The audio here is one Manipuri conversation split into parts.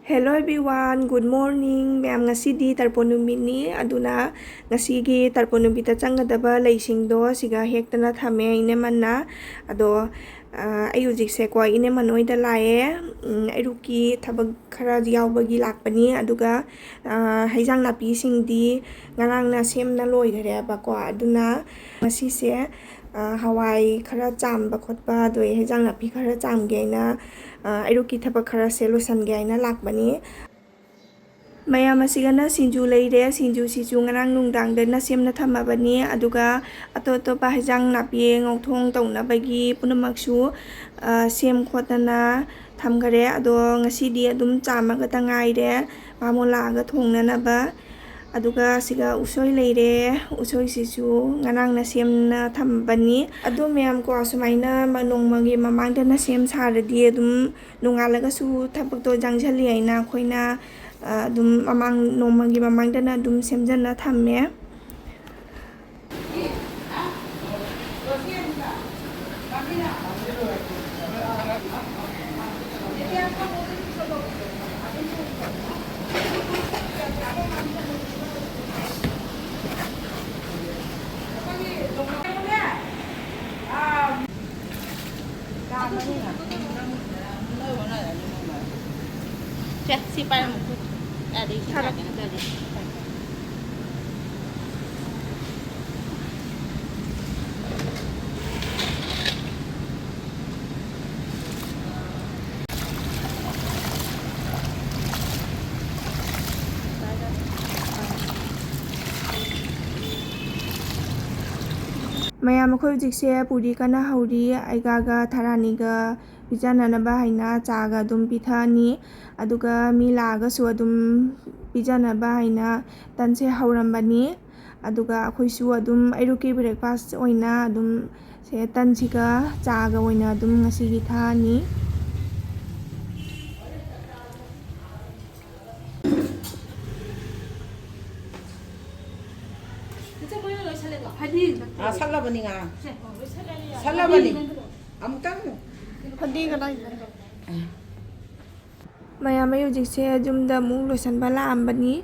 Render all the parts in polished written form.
Hello everyone, good morning. Mayam ngasidi Tarpon numit aduna ngasigi Tarpon numita changadaba leisingdo siga hektana thame inemanna ado ayujikse ko ineman oida lae airuki thabak khara yaubagi lakpani aduga haijang napi singdi ngarangna semna loigare ba ko aduna masise hawai khara chamba khotpa doi haijang napi khara chamge na airuki thabak khara solution ge aina lakbani mayam asigana sinju leire sinju siju ngarang nungdang dana semna thamabani aduga ato pa haijang napi ngauthong tongna bagi punamaksu sem khotana thamgare ado ngasidi adum chamaga tangaire mamola ga thongna ba aduga siga usoi leire usoi sisu ngarang na semna thambani adu mayam ko asumaina nongmagi mamangda na sem saradi adum nungalaga su thabak to jangjali aina khoina adum mamang nongmagi mamangda na adum semjana thamme Cek si pai một chút, đi si pai cái này đi. mayam khoi jikse puri kana hauri aigaga tharaniga pijana na ba haina chaga dum pithani aduga milaga su adum pijana ba haina tanse haurambani aduga akhoi su adum airuki breakfast oina adum se tansiga chaga oina adum ngasigi thani 살라버니 가. 살라버니. 아무튼. phadi ga mayam ayu jikse jumda mung losan bala ambani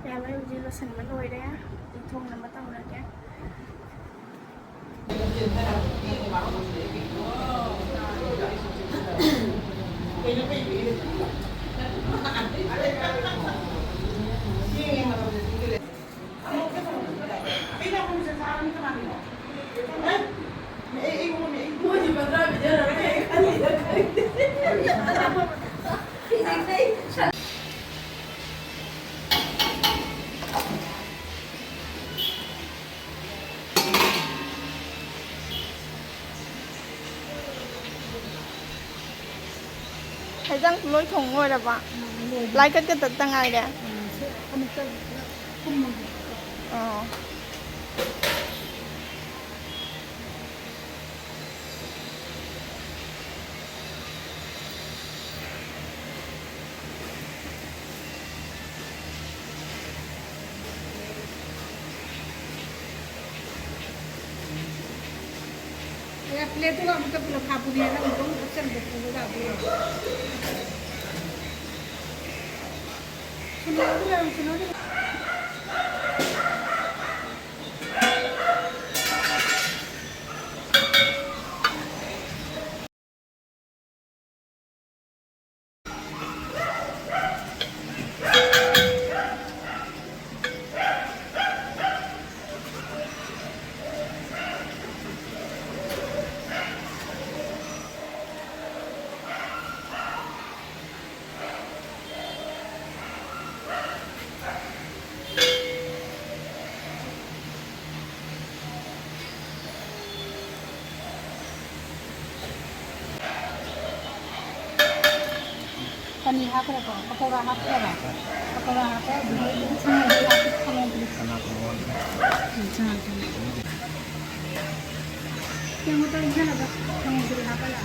mayam ayu jik losan ma loi re thong na matang na ke haijang loi thong ngoi ra ba lai kat ka tangai de plate को मतलब खापू दिया ना उनको ऑप्शन देखो वो जाती है सुनो पनीर हाफ रखो पकौड़ा हाफ करा पकौड़ा हाफ है क्या होता है इधर लगा समुद्र हाफ ला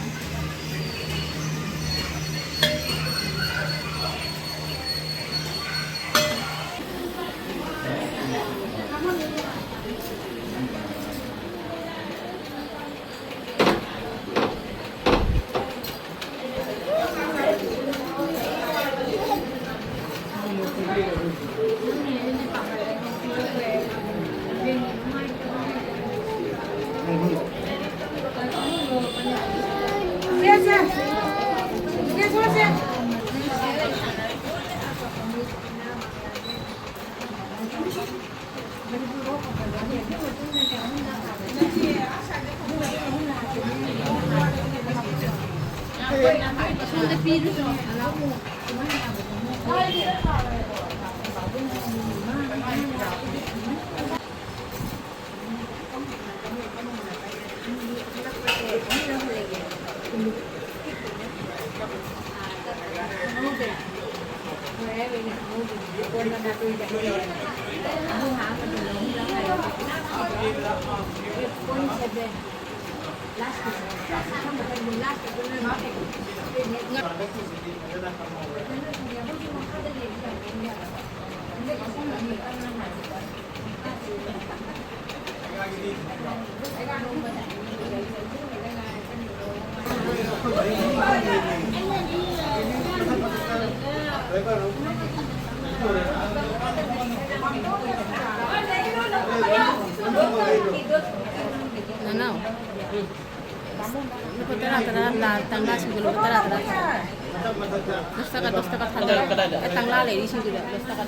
Ano? Tara tangga siguro tara. Dosta ka tangga. Tangla lady siguro. Dosta ka.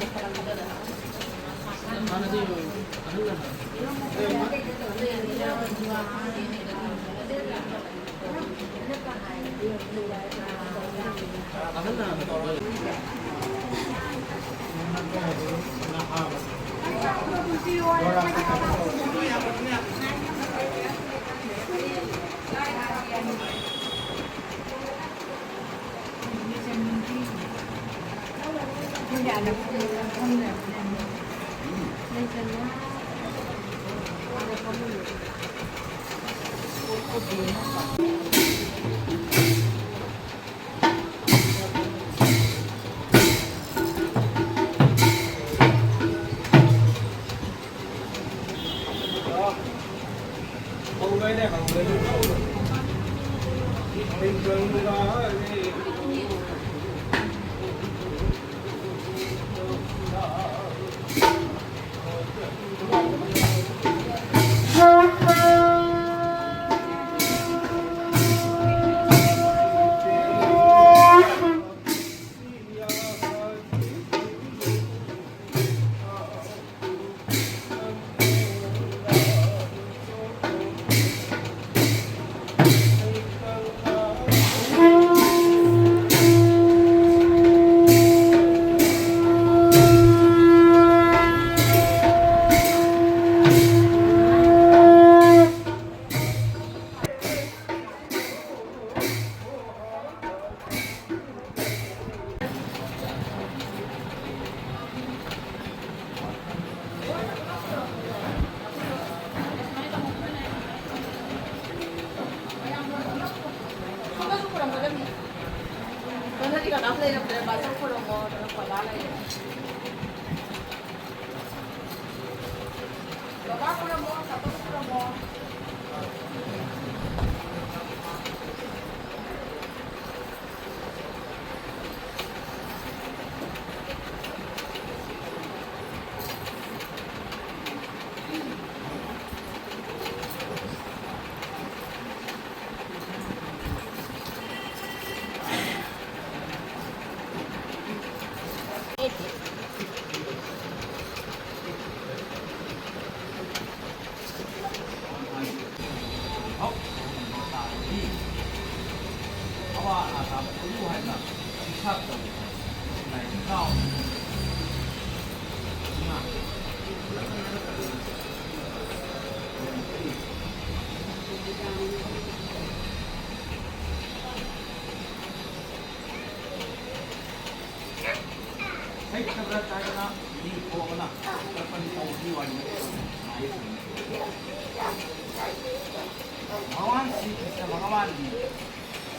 भगवान श्री कृष्ण भगवान जी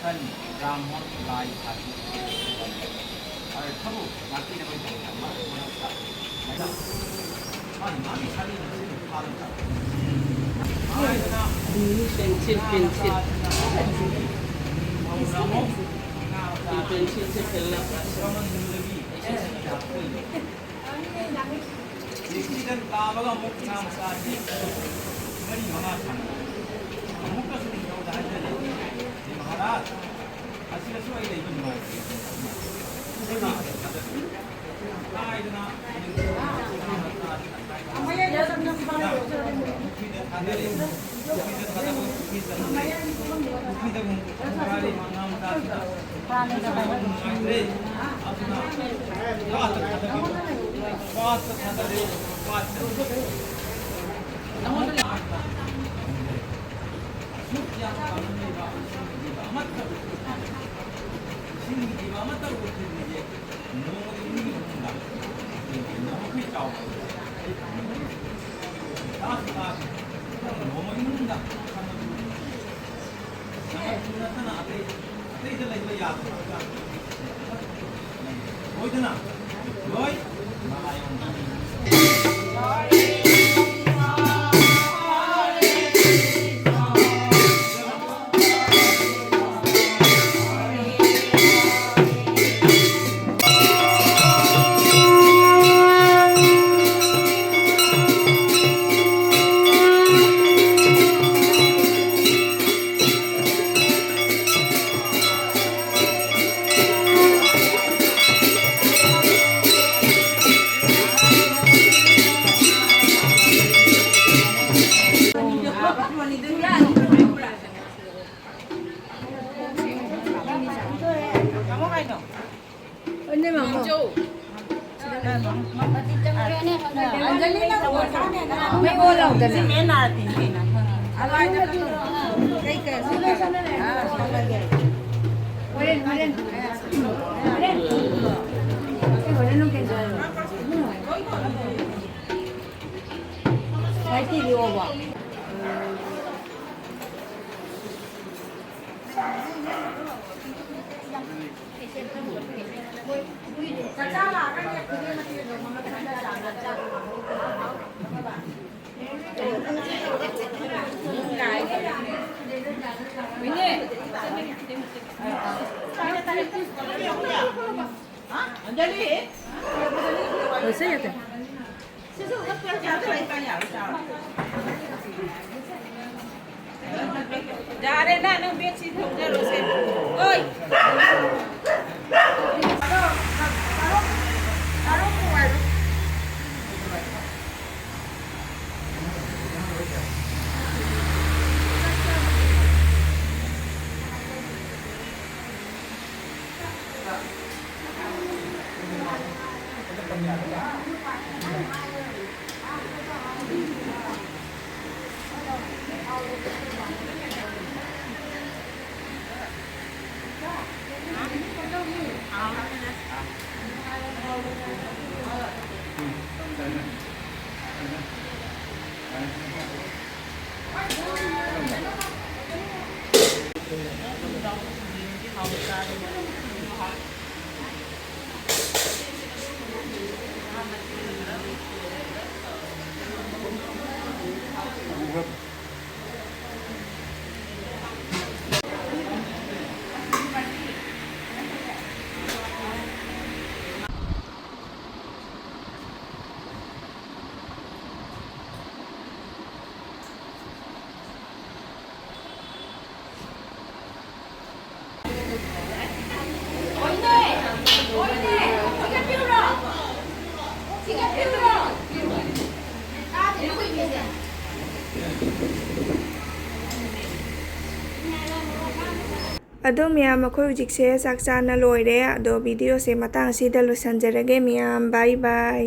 सन ब्राह्मण लाई खाती और सब बाकी ने कोई महाराज Rani ka ba? ꯑꯗꯣ ꯃꯌꯥꯝ ꯑꯩꯈꯣꯏ ꯍꯧꯖꯤꯛꯁꯦ ꯆꯥꯛ ꯆꯥꯅ ꯂꯣꯏꯔꯦ ꯑꯗꯣ ꯚꯤꯗꯤꯑꯣꯁꯦ ꯃꯇꯥꯡ ꯑꯁꯤꯗ ꯂꯣꯏꯁꯤꯟꯖꯔꯒꯦ ꯃꯌꯥꯝ ꯕꯥꯏ ꯕꯥꯏ